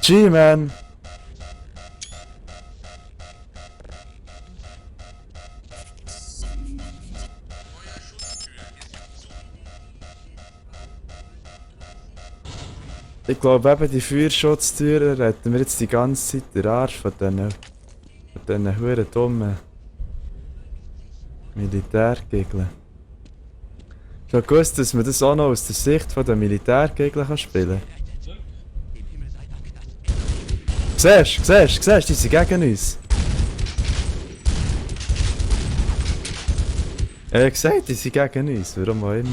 G-Man! Ich glaube eben die Feuerschutztüren retten wir jetzt die ganze Zeit den Arsch von diesen huren dummen Militärgegnern. Ich habe gewusst, dass man das auch noch aus der Sicht der Militärgegner spielen kann. Siehst du, die sind gegen uns. Ich habe gesagt, die sind gegen uns, warum auch immer.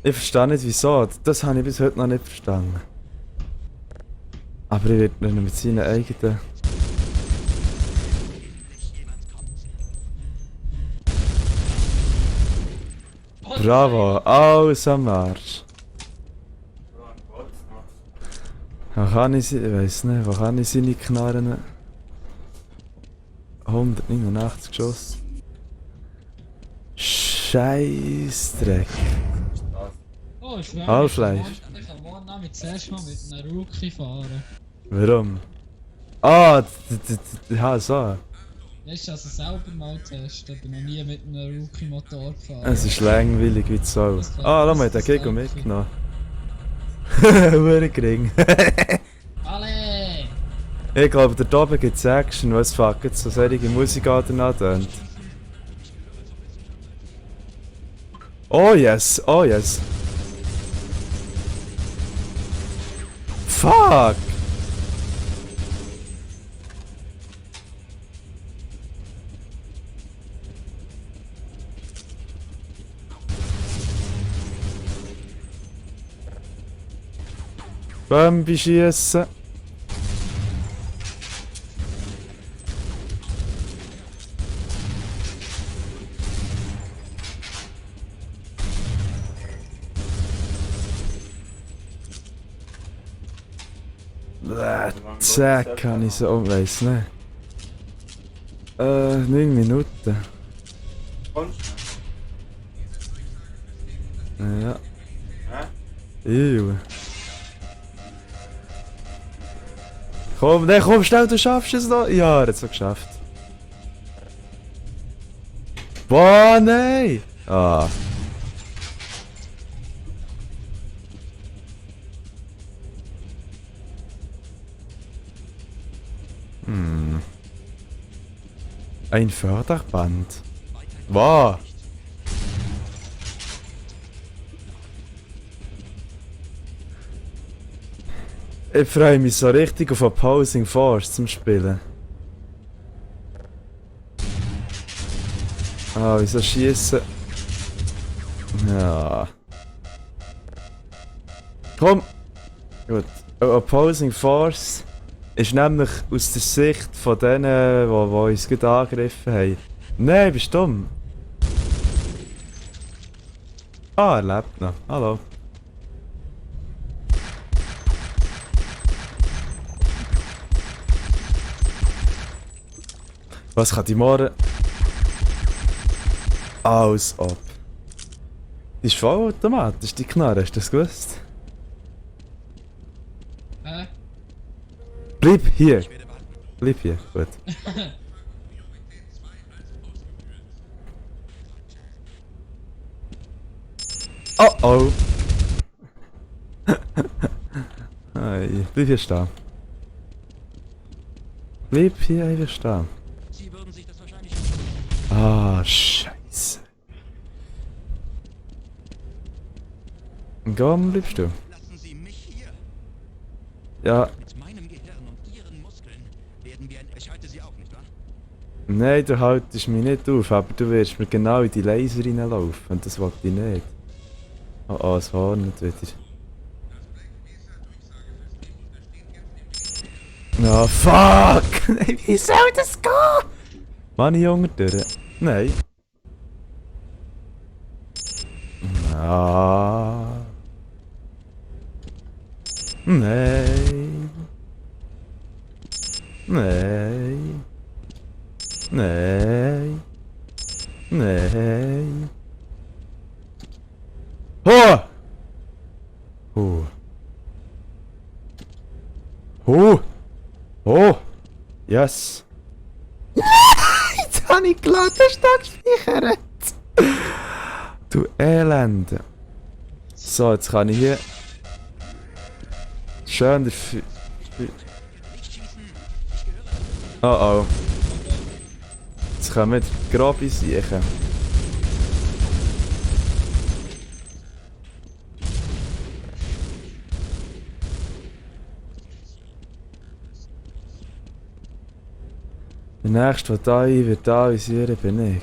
Ich verstehe nicht wieso, das habe ich bis heute noch nicht verstanden. Aber ich werde ihn mit seinen eigenen... Bravo, alles am Arsch. Wo kann ich ich weiss nicht, wo kann ich seine Knarren... 189 Geschoss. Scheissdreck. Oh, ich schwöre, Half-Life. ich kann morgen Abend zuerst mal mit einem Rookie fahren. Warum? Ah, so. Weißt du, also selber mal testen, ich bin noch nie mit einem Rookie-Motor gefahren. Es ist langweilig wie die Sau. Das kann- Ah, schau mal, das den ist Gego langweilig. mitgenommen. Hure gering. Alle! Ich glaube, da oben gibt es Action, was fuck jetzt so solche Musik danach tönt. Oh yes, oh yes. Fuck! Bambi schiessen. Zack, kann ich so, weiss nicht. 9 Minuten. Ja. Ew. Komm, nee, komm, schnell, du schaffst es noch. Ja, er hat es noch geschafft. Boah, nein! Ah. Ein Förderband. Wow. Ich freue mich so richtig auf Opposing Force zum Spielen. Ah, wieso schießen? Ja. Komm! Gut. Opposing Force ist nämlich aus der Sicht von denen, die uns gerade angegriffen haben. Nein, bist du dumm? Ah, er lebt noch. Hallo. Was kann die morgen? Als ob. Die ist vollautomatisch, die Knarre, hast du das gewusst? Hä? Bleib hier! Bleib hier, gut. Oh oh! Ei, bleib hier stehen. Bleib hier einfach stehen. Sie würden sich das wahrscheinlich... Ah, Scheiße. Warum bleibst du? Lassen Sie mich hier. Ja, Mit meinem Gehirn und Ihren Muskeln werden wir... Ich halte Sie auf, nicht wahr? nein, du haltest mich nicht auf, aber du wirst mir genau in die Laser reinlaufen und das wollte ich nicht. Oh, oh, es hornet wieder. Na, fuck! Nein, wie soll das gehen? Mann, ich unter dir? Nein. Ah. Nein. Nein. Nein. Nein. Oh! Oh. Oh! Oh! Yes! Jetzt habe ich geladen, statt gespeichert! Du Elende! So, jetzt kann ich hier... Schön dafür... Oh oh. Jetzt können wir grobe Siechen. Der nächste, der da ein wird anvisieren, bin ich.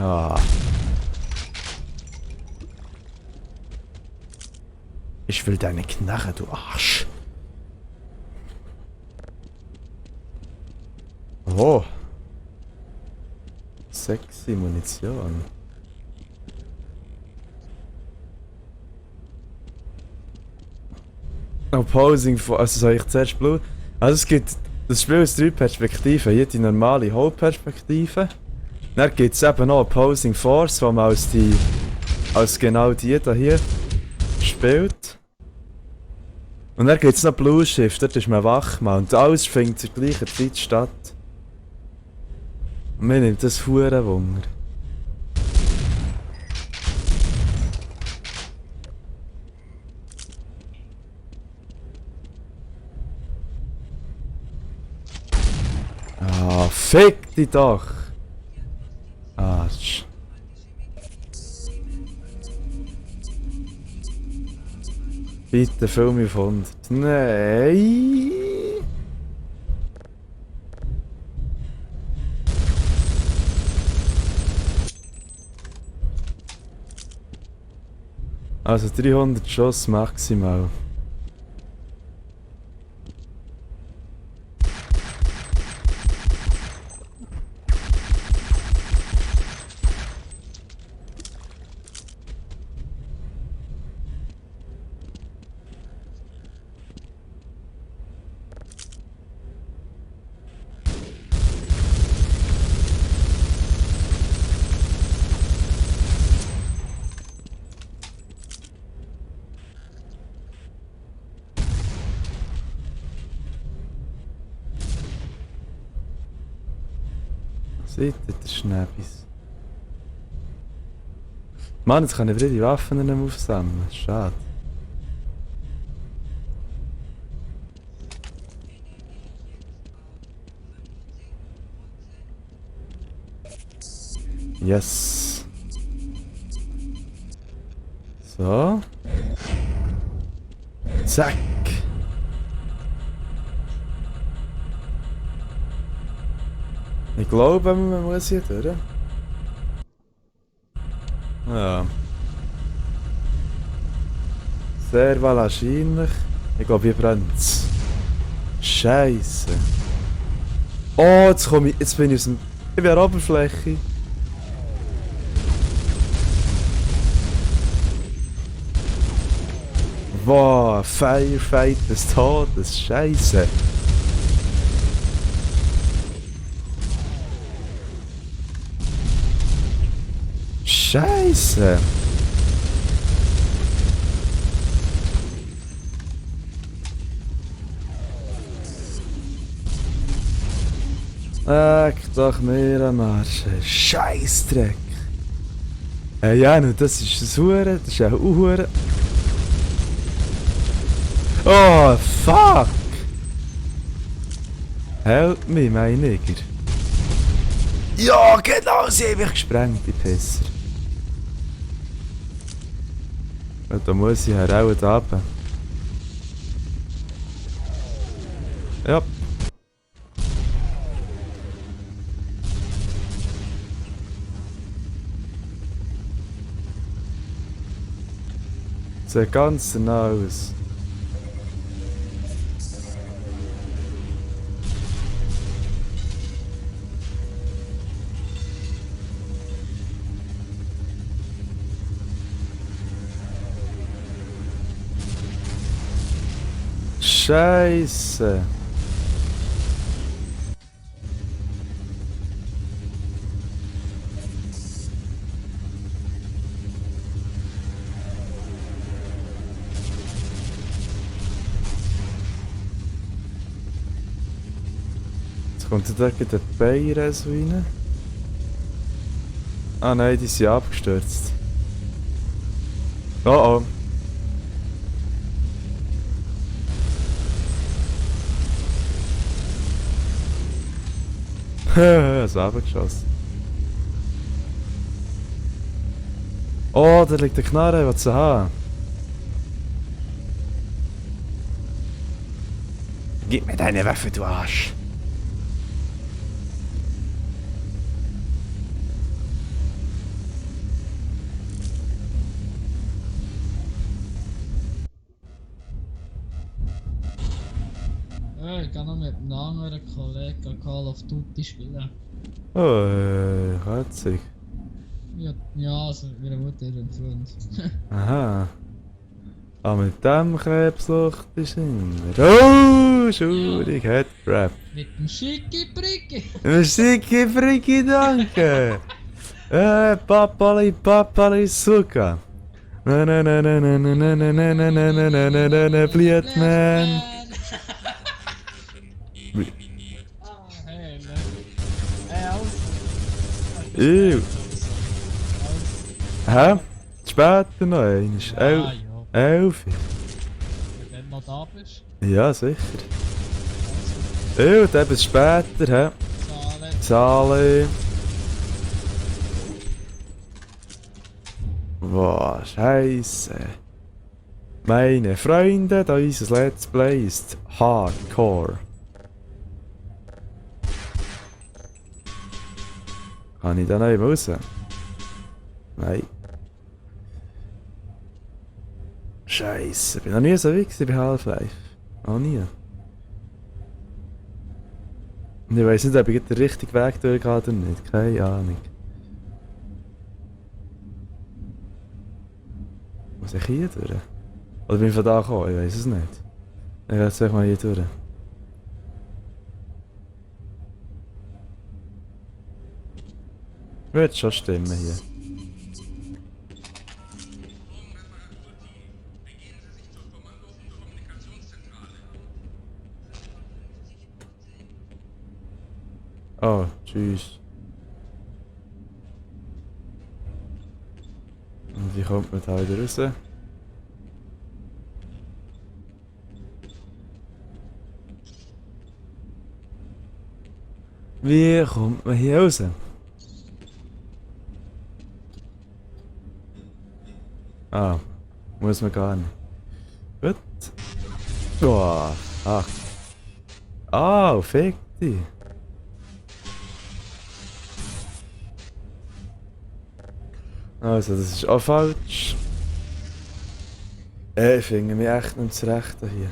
Ah. Ich will deine Knarre, du Arsch. Oh. Sexy Munition. Opposing for... Also soll ich zuerst Blue... Also es gibt... Das Spiel aus 3 Perspektiven. Hier die normale Hauptperspektive. Dann gibt es eben noch Opposing Force, wo man als genau die hier spielt. Und dann gibt es noch Blue Shift, dort ist man Wachmann. Und alles findet zur gleichen Zeit statt. Und mir nimmt das hure Wunder. Ah, fick dich doch! Arsch. Bitte film mich von 100. Nein! Also 300 Schuss maximal. Seht ihr, der Schnäppis. Mann, jetzt kann ich wieder die Waffen nicht mehr aufsammeln. Schade. Yes. So. Zack. Ich glaube, man muss hier durch. Ja. Sehr wahrscheinlich. Ich glaube, hier brennt's. Scheiße. Oh, jetzt komme ich. Jetzt bin ich aus dem. Ich bin an der Oberfläche. Wow, Firefight des Todes. Scheiße. Scheiße! Leck doch mir am Arsch. Scheissdreck! Ja, nu, das ist ein Hure, das ist ein Hure. Oh, fuck! Help me, mein Nigger. Ja, genau, sie haben mich gesprengt, die Pisser. Ja, da muss ich auch da runter. Ja. Sieht ganz genau aus. Scheiße. Kommt da gleich ein Bayer so rein? Ah nein, die sind abgestürzt. Oh oh. Haha, selber geschossen. Oh, da liegt der Knarre, was zu haben. Gib mir deine Waffe, du Arsch. Ich kann noch mit einem anderen Kollegen Call of Duty spielen. Oh, herzig. Ja, also wir haben ihren Freund. Aha. Ah, mit dem Krebslucht ist immer. Oh, Schurig hat Rap. Mit dem Schicki-Bricki! Schicki Fricki, danke. Papali, Papali, Suka. Na na na na na na na na na na na na na na na Blietman. Ah, hey, ne? Hey, alles. Ew. Hä? Später noch eins. Ja, ja. 11. Wenn du noch da bist. Ja, sicher. Dann bis später, hä? Zahlen. Zahlen. Boah, Scheiße. Meine Freunde, da unser Let's Play ist Hardcore. Kann ich da noch eben raus? Nein. Scheiße, bin noch nie so weit gewesen bei Half-Life. Noch nie. Und ich weiss nicht, ob ich den richtigen Weg durchgehe oder nicht. Keine Ahnung. Muss ich hier durch? Oder bin ich von da gekommen? Ich weiss es nicht. Ich gehe jetzt mal hier durch. Wird schon stimmen hier. Oh, tschüss. Und wie kommt man da wieder raus? Wie kommt man hier raus? Ah, muss man gar nicht. Gut. Boah, ach. Ah, fick dich. Also, das ist auch falsch. Ich finde mich echt nicht zurecht hier.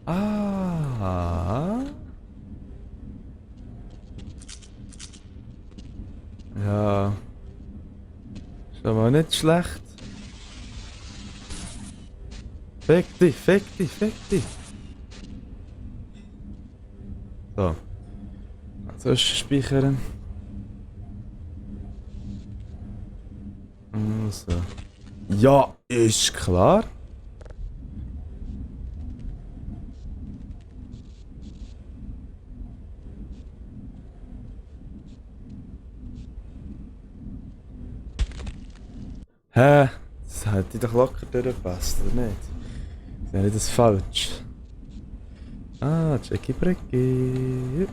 Ah. Ja. Ist aber nicht schlecht. Fick dich, fick dich, fick dich. So. Also speichern. So. Ja, ist klar. Hä? Das hätte doch locker durchgepasst, oder nicht? Sehe ich das falsch? Ah, Jackie Brecki.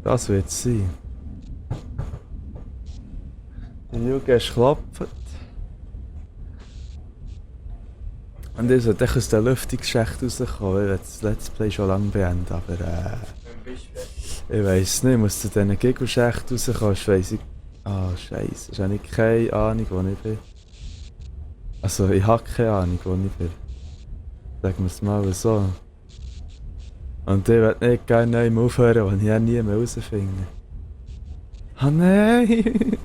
Das wird es sein. Die Jugend ist geklappt. Und ich sollte aus der Lüftungsschacht rauskommen, weil ich das Let's Play schon lange beenden, aber ich weiss nicht, ich muss zu diesen Giggleschacht rauskommen, ich weiss ich... Ah, Scheiße, ich habe keine Ahnung, wo ich bin. Also, ich habe keine Ahnung, wo ich bin. Sagen wir es mal so. Und ich würde nicht gerne neu aufhören, weil ich ja nie mehr rausfinde. Ah nein!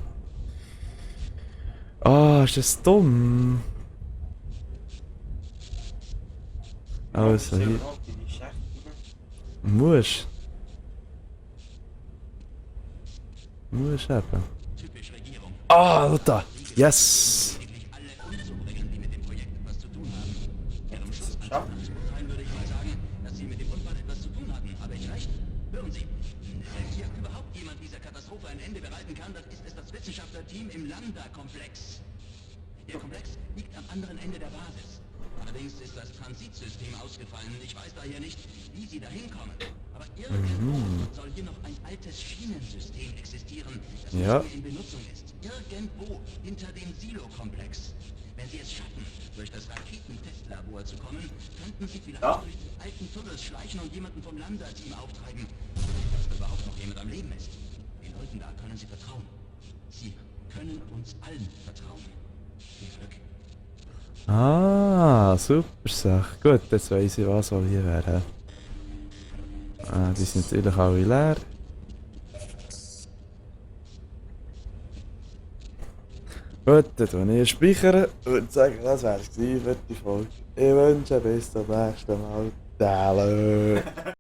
Ah, ist das dumm? Also hier. Musst. Musst eben. Typisch Regierung. Ah, Alter! Yes! Lediglich alle umzubringen, die mit dem Projekt etwas zu tun haben. Ihrem Schlussbeurteilen würde ich mal sagen, dass Sie mit dem Unfall etwas zu tun hatten. Habe ich recht? Hören Sie, wenn hier überhaupt jemand dieser Katastrophe ein Ende bereiten kann, dann ist es das Wissenschaftlerteam im Lambda-Komplex. Der Komplex liegt am anderen Ende der Basis. Allerdings ist das Transitsystem ausgefallen. Ich weiß daher nicht, wie Sie da hinkommen. Aber irgendwo soll hier noch ein altes Schienensystem existieren, das Ja. nicht mehr in Benutzung ist. Irgendwo hinter dem Silo-Komplex. Wenn Sie es schaffen, durch das Raketentestlabor zu kommen, könnten Sie vielleicht durch die alten Tunnels schleichen und jemanden vom Lambda-Team auftreiben. Dass da überhaupt noch jemand am Leben ist. Den Leuten da können Sie vertrauen. Sie können uns allen vertrauen. Viel Glück. Ah, super Sache. Gut, jetzt weiss ich, was wohl hier wäre. Ah, die sind natürlich alle leer. Gut, dann tue ich speichern und sagen, das wär's gewesen für die Folge. Ich wünsche bis zum nächsten Mal. Tschüss.